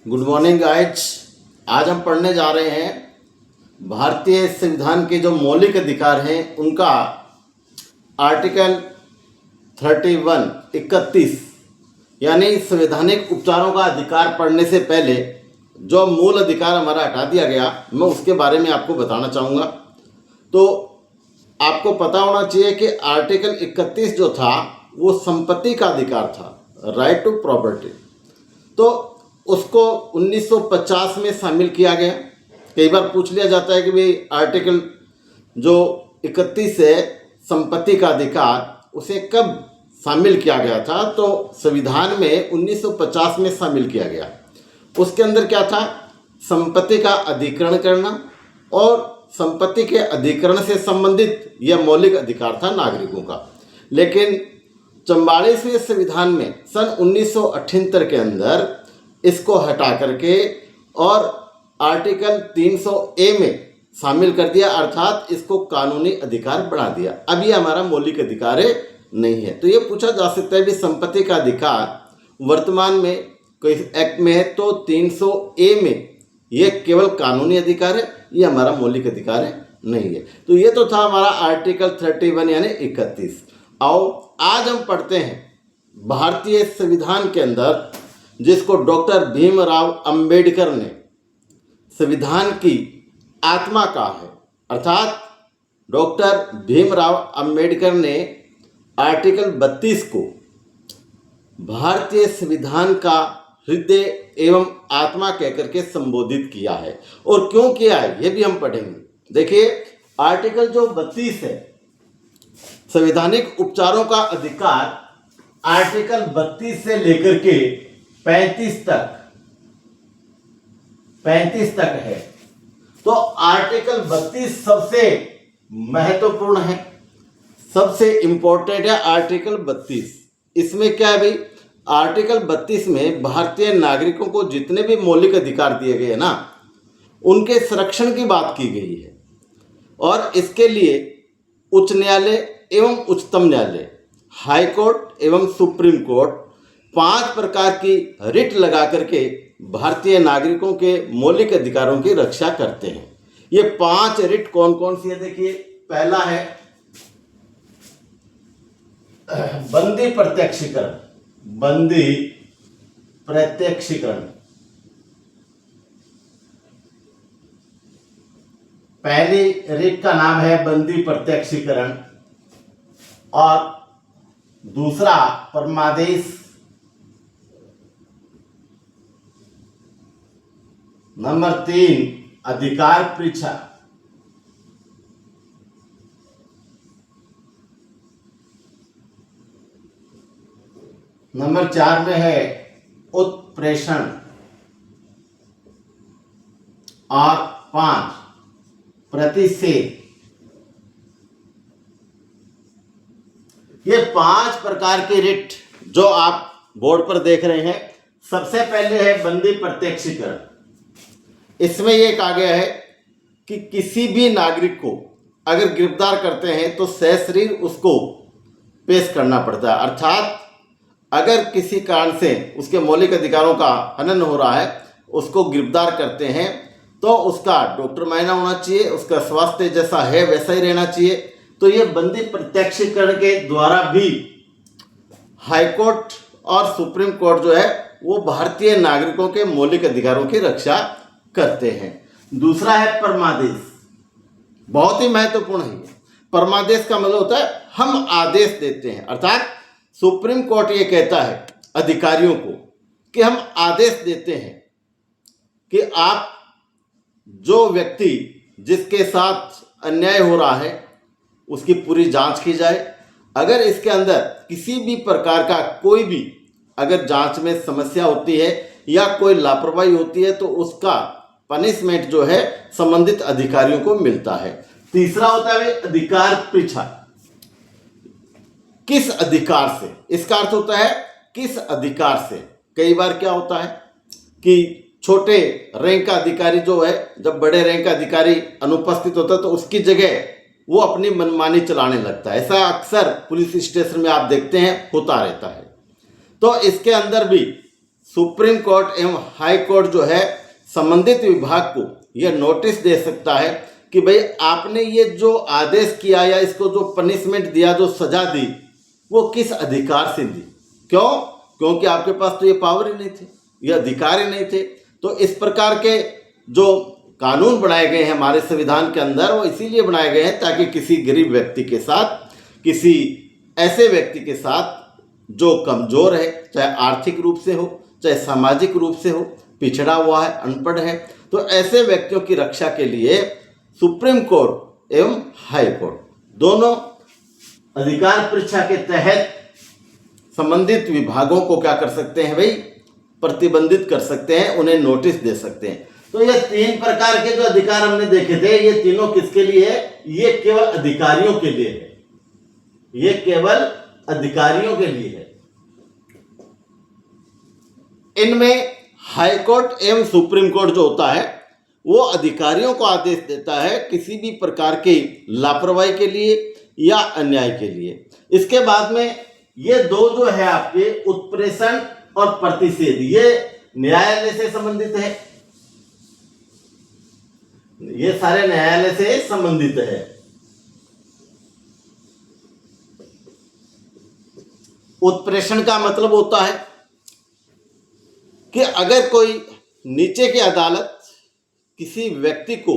Good morning guys. आज हम पढ़ने जा रहे हैं भारतीय संविधान के जो मौलिक अधिकार हैं उनका आर्टिकल 31 यानी संवैधानिक उपचारों का अधिकार पढ़ने से पहले जो मूल अधिकार हमारा हटा दिया गया, मैं उसके बारे में आपको बताना चाहूँगा। तो आपको पता होना चाहिए कि आर्टिकल 31 जो था वो संपत्ति का अधिकार था, राइट टू प्रॉपर्टी। तो उसको 1950 में शामिल किया गया। कई बार पूछ लिया जाता है कि भाई आर्टिकल जो 31 है संपत्ति का अधिकार, उसे कब शामिल किया गया था? तो संविधान में 1950 में शामिल किया गया। उसके अंदर क्या था? संपत्ति का अधिग्रहण करना और संपत्ति के अधिग्रहण से संबंधित यह मौलिक अधिकार था नागरिकों का। लेकिन 44वें संविधान में सन 1978 के अंदर इसको हटा करके और आर्टिकल 300A में शामिल कर दिया, अर्थात इसको कानूनी अधिकार बढ़ा दिया। अब ये हमारा मौलिक अधिकार नहीं है। तो ये पूछा जा सकता है कि संपत्ति का अधिकार वर्तमान में कोई एक्ट में है तो 300A में ये केवल कानूनी अधिकार है, ये हमारा मौलिक अधिकार नहीं है। तो ये तो था हमारा आर्टिकल 31 यानी 31। आओ आज हम पढ़ते हैं भारतीय संविधान के अंदर, जिसको डॉक्टर भीमराव अंबेडकर ने संविधान की आत्मा कहा है। अर्थात डॉक्टर भीमराव अंबेडकर ने आर्टिकल 32 को भारतीय संविधान का हृदय एवं आत्मा कहकर के संबोधित किया है। और क्यों किया है ये भी हम पढ़ेंगे। देखिए, आर्टिकल जो 32 है संवैधानिक उपचारों का अधिकार, आर्टिकल 32 से लेकर के 35 तक है। तो आर्टिकल 32 सबसे महत्वपूर्ण है, सबसे इंपॉर्टेंट है आर्टिकल 32। इसमें क्या है भाई? आर्टिकल 32 में भारतीय नागरिकों को जितने भी मौलिक अधिकार दिए गए ना, उनके संरक्षण की बात की गई है। और इसके लिए उच्च न्यायालय एवं उच्चतम न्यायालय, हाई कोर्ट एवं सुप्रीम कोर्ट 5 प्रकार की रिट लगा करके भारतीय नागरिकों के मौलिक अधिकारों की रक्षा करते हैं। ये 5 रिट कौन कौन सी है? देखिए, पहला है बंदी प्रत्यक्षीकरण। बंदी प्रत्यक्षीकरण पहली रिट का नाम है बंदी प्रत्यक्षीकरण। और दूसरा परमादेश, नंबर 3 अधिकार परीक्षा, नंबर 4 में है उत्प्रेषण, और 5 प्रतिषेध। ये 5 प्रकार के रिट जो आप बोर्ड पर देख रहे हैं। सबसे पहले है बंदी प्रत्यक्षीकरण। इसमें यह कहा गया है कि किसी भी नागरिक को अगर गिरफ्तार करते हैं तो सशरीर उसको पेश करना पड़ता है। अर्थात अगर किसी कारण से उसके मौलिक अधिकारों का हनन हो रहा है, उसको गिरफ्तार करते हैं, तो उसका डॉक्टर मायना होना चाहिए, उसका स्वास्थ्य जैसा है वैसा ही रहना चाहिए। तो ये बंदी प्रत्यक्षीकरण के द्वारा भी हाई कोर्ट और सुप्रीम कोर्ट जो है वो भारतीय नागरिकों के मौलिक अधिकारों की रक्षा करते हैं। दूसरा है परमादेश, बहुत ही महत्वपूर्ण है। परमादेश का मतलब होता है हम आदेश देते हैं। अर्थात सुप्रीम कोर्ट ये कहता है अधिकारियों को कि हम आदेश देते हैं कि आप जो व्यक्ति जिसके साथ अन्याय हो रहा है उसकी पूरी जांच की जाए। अगर इसके अंदर किसी भी प्रकार का कोई भी अगर जांच में समस्या होती है या कोई लापरवाही होती है तो उसका पनिशमेंट जो है संबंधित अधिकारियों को मिलता है। तीसरा होता है अधिकार परीक्षा। किस अधिकार से? इसका अर्थ होता है किस अधिकार से। कई बार क्या होता है कि छोटे रैंक का अधिकारी जो है, जब बड़े रैंक का अधिकारी अनुपस्थित होता है तो उसकी जगह वो अपनी मनमानी चलाने लगता है। ऐसा अक्सर पुलिस स्टेशन में आप देखते हैं होता रहता है। तो इसके अंदर भी सुप्रीम कोर्ट एवं हाई कोर्ट जो है संबंधित विभाग को यह नोटिस दे सकता है कि भाई आपने ये जो आदेश किया या इसको जो पनिशमेंट दिया, जो सजा दी, वो किस अधिकार से दी। क्यों? क्योंकि आपके पास तो ये पावर ही नहीं थे, ये अधिकार ही नहीं थे। तो इस प्रकार के जो कानून बनाए गए हैं हमारे संविधान के अंदर, वो इसीलिए बनाए गए हैं ताकि किसी गरीब व्यक्ति के साथ, किसी ऐसे व्यक्ति के साथ जो कमज़ोर है, चाहे आर्थिक रूप से हो, चाहे सामाजिक रूप से हो, पिछड़ा हुआ है, अनपढ़ है, तो ऐसे व्यक्तियों की रक्षा के लिए सुप्रीम कोर्ट एवं हाई कोर्ट दोनों अधिकार परीक्षा के तहत संबंधित विभागों को क्या कर सकते हैं भाई, प्रतिबंधित कर सकते हैं, उन्हें नोटिस दे सकते हैं। तो ये 3 प्रकार के जो अधिकार हमने देखे थे, ये तीनों किसके लिए है? ये केवल अधिकारियों के लिए है, ये केवल अधिकारियों के लिए है। इनमें हाई कोर्ट एवं सुप्रीम कोर्ट जो होता है वो अधिकारियों को आदेश देता है किसी भी प्रकार की लापरवाही के लिए या अन्याय के लिए। इसके बाद में ये दो जो है आपके उत्प्रेषण और प्रतिषेध, ये न्यायालय से संबंधित है, ये सारे न्यायालय से संबंधित है। उत्प्रेषण का मतलब होता है कि अगर कोई नीचे की अदालत किसी व्यक्ति को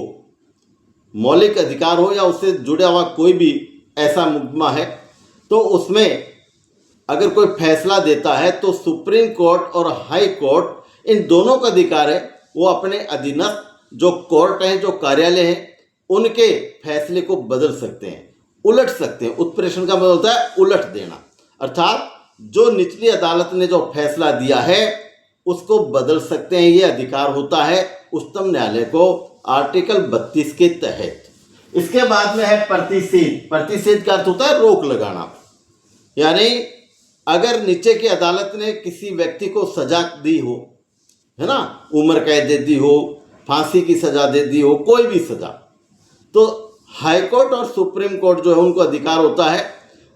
मौलिक अधिकार हो या उससे जुड़ा हुआ कोई भी ऐसा मुकदमा है, तो उसमें अगर कोई फैसला देता है तो सुप्रीम कोर्ट और हाई कोर्ट इन दोनों का अधिकार है, वो अपने अधीनस्थ जो कोर्ट हैं, जो कार्यालय हैं, उनके फैसले को बदल सकते हैं, उलट सकते हैं। उत्प्रेषण का मतलब होता है उलट देना, अर्थात जो निचली अदालत ने जो फैसला दिया है उसको बदल सकते हैं, ये अधिकार होता है उच्चतम न्यायालय को आर्टिकल 32 के तहत। इसके बाद में है प्रतिषेध। प्रतिषेध का अर्थ होता है रोक लगाना, यानी अगर नीचे की अदालत ने किसी व्यक्ति को सजा दी हो, है ना, उम्र कैद दे दी हो, फांसी की सजा दे दी हो, कोई भी सजा, तो हाई कोर्ट और सुप्रीम कोर्ट जो है उनको अधिकार होता है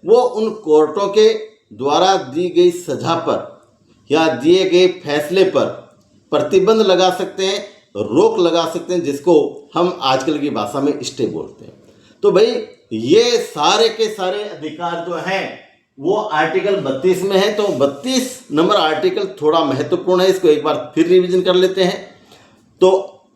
वो उन कोर्टों के द्वारा दी गई सजा पर या दिए गए फैसले पर प्रतिबंध लगा सकते हैं, रोक लगा सकते हैं, जिसको हम आजकल की भाषा में स्टे बोलते हैं। तो भाई ये सारे के सारे अधिकार जो हैं वो आर्टिकल 32 में है। तो 32 नंबर आर्टिकल थोड़ा महत्वपूर्ण है, इसको एक बार फिर रिवीजन कर लेते हैं। तो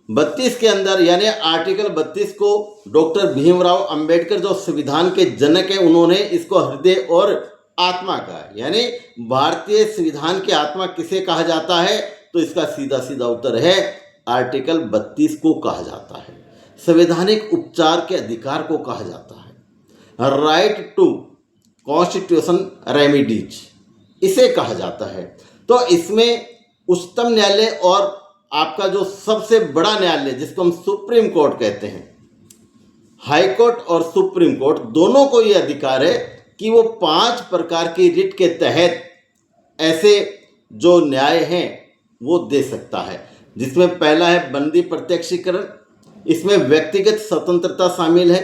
32 के अंदर यानी आर्टिकल 32 को डॉक्टर भीमराव अंबेडकर जो संविधान के जनक हैं, उन्होंने इसको हृदय और आत्मा कहा, यानी भारतीय संविधान की आत्मा किसे कहा जाता है? तो इसका सीधा सीधा उत्तर है आर्टिकल 32 को कहा जाता है। संवैधानिक उपचार के अधिकार को कहा जाता है, राइट टू कॉन्स्टिट्यूशन रेमिडीज इसे कहा जाता है। तो इसमें उच्चतम न्यायालय और आपका जो सबसे बड़ा न्यायालय जिसको हम सुप्रीम कोर्ट कहते हैं, हाई कोर्ट और सुप्रीम कोर्ट दोनों को ये अधिकार है कि वो 5 प्रकार की रिट के तहत ऐसे जो न्याय हैं वो दे सकता है, जिसमें पहला है बंदी प्रत्यक्षीकरण। इसमें व्यक्तिगत स्वतंत्रता शामिल है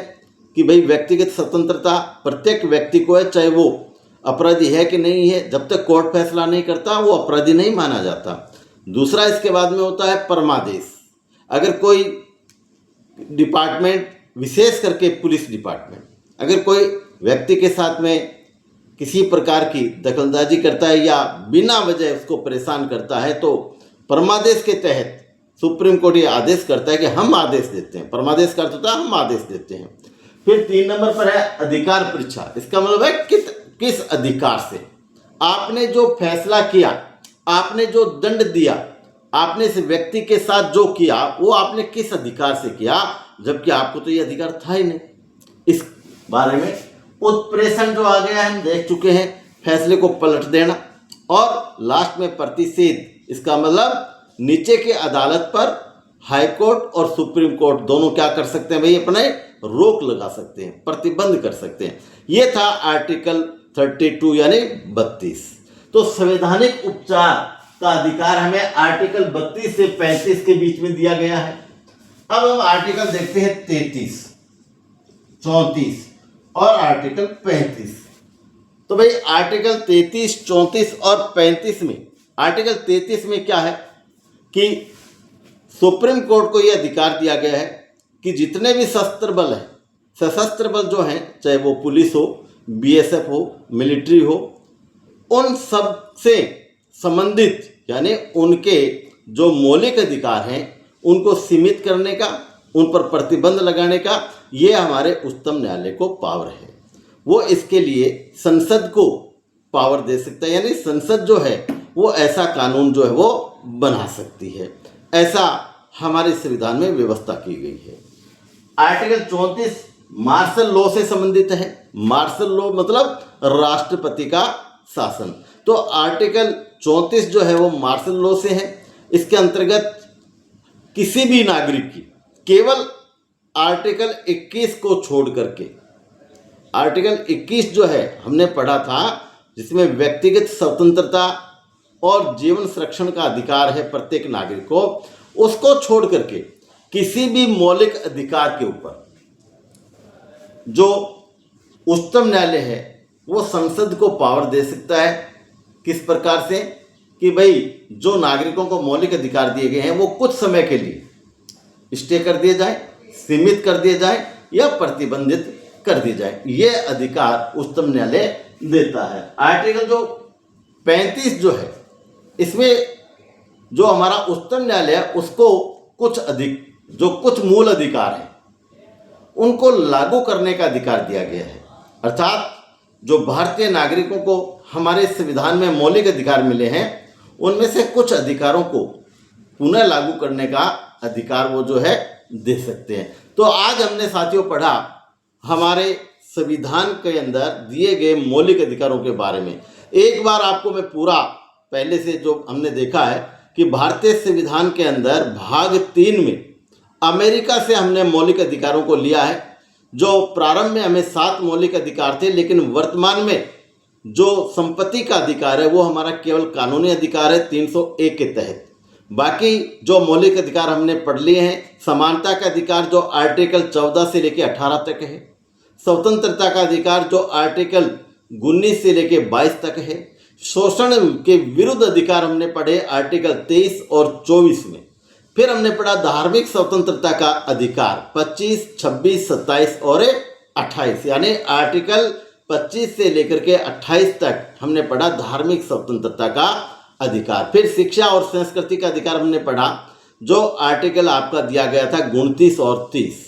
कि भाई व्यक्तिगत स्वतंत्रता प्रत्येक व्यक्ति को है, चाहे वो अपराधी है कि नहीं है, जब तक कोर्ट फैसला नहीं करता वो अपराधी नहीं माना जाता। दूसरा इसके बाद में होता है परमादेश। अगर कोई डिपार्टमेंट, विशेष करके पुलिस डिपार्टमेंट, अगर कोई व्यक्ति के साथ में किसी प्रकार की दखलंदाजी करता है या बिना वजह उसको परेशान करता है, तो परमादेश के तहत सुप्रीम कोर्ट ये आदेश करता है कि हम आदेश देते हैं। परमादेश का अर्थ होता है हम आदेश देते हैं। फिर 3 नंबर पर है अधिकार परीक्षा। इसका मतलब है किस अधिकार से आपने जो फैसला किया, आपने जो दंड दिया, आपने इस व्यक्ति के साथ जो किया वो आपने किस अधिकार से किया, जबकि आपको तो ये अधिकार था ही नहीं। इस बारे में उत्प्रेषण जो आ गया है हम देख चुके हैं, फैसले को पलट देना। और लास्ट में प्रतिषेध, इसका मतलब नीचे की अदालत पर हाई कोर्ट और सुप्रीम कोर्ट दोनों क्या कर सकते हैं भाई, अपने रोक लगा सकते हैं, प्रतिबंध कर सकते हैं। ये था आर्टिकल 32 यानी 32। तो संवैधानिक उपचार का अधिकार हमें आर्टिकल 32 से 35 के बीच में दिया गया है। अब हम आर्टिकल देखते हैं 33, 34 और आर्टिकल 35। तो भाई आर्टिकल 33, 34 और 35 में आर्टिकल 33 में क्या है कि सुप्रीम कोर्ट को यह अधिकार दिया गया है कि जितने भी सशस्त्र बल हैं, सशस्त्र बल जो हैं, चाहे वो पुलिस हो, बीएसएफ हो, मिलिट्री हो, उन सब से संबंधित यानी उनके जो मौलिक अधिकार हैं उनको सीमित करने का, उन पर प्रतिबंध लगाने का ये हमारे उच्चतम न्यायालय को पावर है। वो इसके लिए संसद को पावर दे सकता है, यानी संसद जो है वो ऐसा कानून जो है वो बना सकती है। ऐसा हमारे संविधान में व्यवस्था की गई है। आर्टिकल 34 मार्शल लॉ से संबंधित है। मार्शल लॉ मतलब राष्ट्रपति का शासन। तो आर्टिकल 34 जो है वो मार्शल लॉ से है। इसके अंतर्गत किसी भी नागरिक की केवल आर्टिकल 21 को छोड़ करके, आर्टिकल 21 जो है हमने पढ़ा था जिसमें व्यक्तिगत स्वतंत्रता और जीवन संरक्षण का अधिकार है प्रत्येक नागरिक को, उसको छोड़ करके किसी भी मौलिक अधिकार के ऊपर जो उच्चतम न्यायालय है वो संसद को पावर दे सकता है। किस प्रकार से कि भाई जो नागरिकों को मौलिक अधिकार दिए गए हैं वो कुछ समय के लिए स्टे कर दिए जाए, सीमित कर दिए जाए या प्रतिबंधित कर दिए जाए। ये अधिकार उच्चतम न्यायालय देता है। आर्टिकल जो 35 जो है इसमें जो हमारा उच्चतम न्यायालय है उसको कुछ मूल अधिकार हैं उनको लागू करने का अधिकार दिया गया है। अर्थात जो भारतीय नागरिकों को हमारे संविधान में मौलिक अधिकार मिले हैं उनमें से कुछ अधिकारों को पुनः लागू करने का अधिकार वो जो है दे सकते हैं। तो आज हमने साथियों पढ़ा हमारे संविधान के अंदर दिए गए मौलिक अधिकारों के बारे में। एक बार आपको मैं पूरा पहले से जो हमने देखा है कि भारतीय संविधान के अंदर भाग 3 में अमेरिका से हमने मौलिक अधिकारों को लिया है। जो प्रारंभ में हमें 7 मौलिक अधिकार थे, लेकिन वर्तमान में जो संपत्ति का अधिकार है वो हमारा केवल कानूनी अधिकार है 301 के तहत। बाकी जो मौलिक अधिकार हमने पढ़ लिए हैं, समानता का अधिकार जो आर्टिकल 14 से लेकर 18 तक है, स्वतंत्रता का अधिकार जो आर्टिकल 19 से लेकर 22 तक है, शोषण के विरुद्ध अधिकार हमने पढ़े आर्टिकल 23 और 24 में। फिर हमने पढ़ा धार्मिक स्वतंत्रता का अधिकार 25, 26, 27 और 28, यानी आर्टिकल 25 से लेकर के 28 तक हमने पढ़ा धार्मिक स्वतंत्रता का अधिकार। फिर शिक्षा और संस्कृति का अधिकार हमने पढ़ा जो आर्टिकल आपका दिया गया था 29 और 30।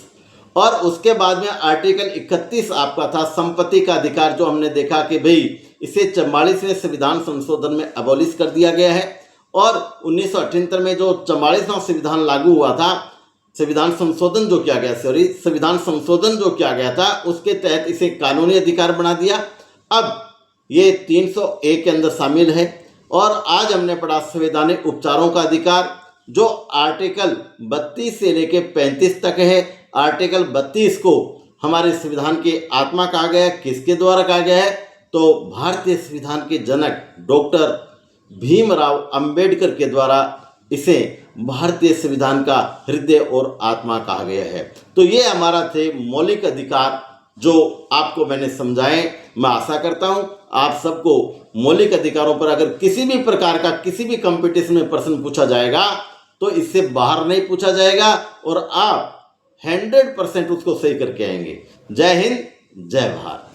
और उसके बाद में आर्टिकल 31 आपका था संपत्ति का अधिकार, जो हमने देखा कि भाई इसे 44वें संविधान संशोधन में अबॉलिश कर दिया गया है। और 1978 में जो 44वां संविधान लागू हुआ था, संविधान संशोधन जो किया गया था उसके तहत इसे कानूनी अधिकार बना दिया। अब ये 301 के अंदर शामिल है। और आज हमने पढ़ा संवैधानिक उपचारों का अधिकार जो आर्टिकल 32 से लेकर 35 तक है। आर्टिकल 32 को हमारे संविधान की आत्मा कहा गया है। किसके द्वारा कहा गया है? तो भारतीय संविधान के जनक डॉक्टर भीमराव अंबेडकर के द्वारा इसे भारतीय संविधान का हृदय और आत्मा कहा गया है। तो ये हमारा थे मौलिक अधिकार जो आपको मैंने समझाए। मैं आशा करता हूँ आप सबको मौलिक अधिकारों पर अगर किसी भी प्रकार का किसी भी कंपटीशन में प्रश्न पूछा जाएगा तो इससे बाहर नहीं पूछा जाएगा और आप 100% उसको सही करके आएंगे। जय हिंद, जय भारत।